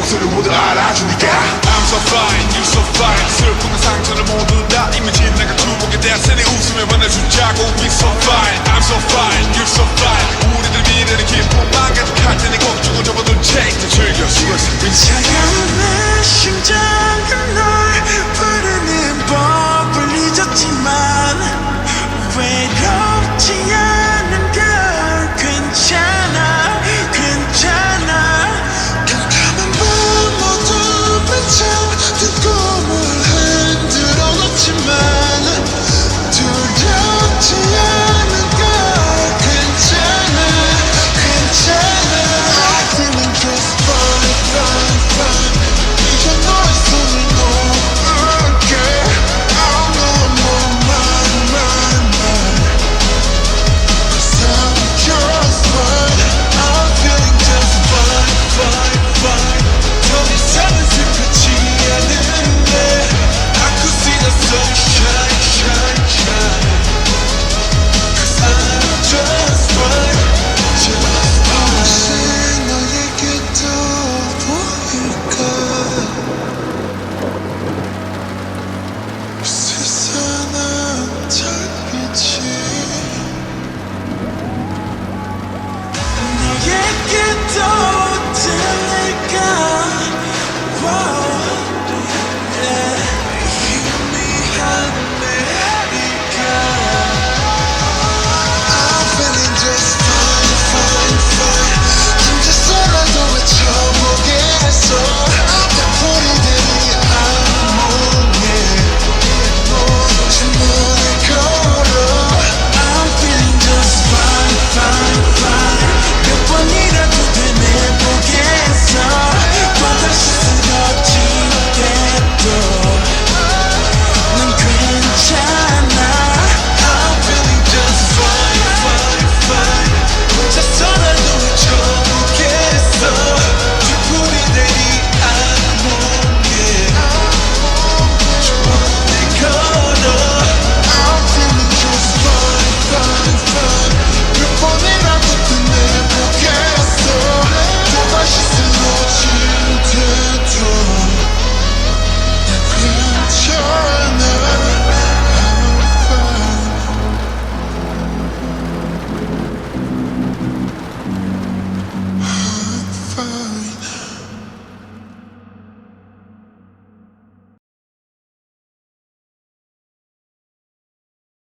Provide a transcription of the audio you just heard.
목소리 모두 알아주니까 I'm so fine, you so fine. 슬픔과 상처를 모두 다 이미 지나가 주목에 대하세니 웃음에 반해주자고. We so fine, I'm so fine, you so fine. 우리들 미래는 기쁨만 가득할 테니 걱정을 접어둔 채 즐겨 차가운 내 심장은 널 부르는 법을 잊었지만 외롭지 않은 걸 괜찮아 괜찮아 깜깜한 밤 어둠에 잠든 꿈을 흔들어 놨지만 두렵지 않은 걸 괜찮아 괜찮아 I'm feeling just fine fine fine 이제 너의 손을 놓을게 I know I'm on mine 'Cause I'm just fine I'm feeling just fine fine fine 더 이상은 슬프지 않은데 I could see the sunshine shine shine 'Cause I'm just fine just fine 혹시 너에게도 보일까 세상은 달빛이 너에게도 들릴까 wow, yeah. 희미한 내리가 I'm feeling just fine fine fine 혼자서라도 외쳐보겠어 약혼이들이 악몽에 주문을 걸어 I'm feeling just fine fine fine 몇 번이라도 되뇌보겠어 또다시 쓰러질 때도 난 괜찮아 I'm feeling just fine fine fine 혼자서라도 외쳐보겠어 뒷불이 내리 악몽에 주문을 걸어 I'm feeling just fine fine fine 몇 번이라도 되뇌보겠어 또다시 쓰러질 때도 난 괜찮아 I'm fine I'm fine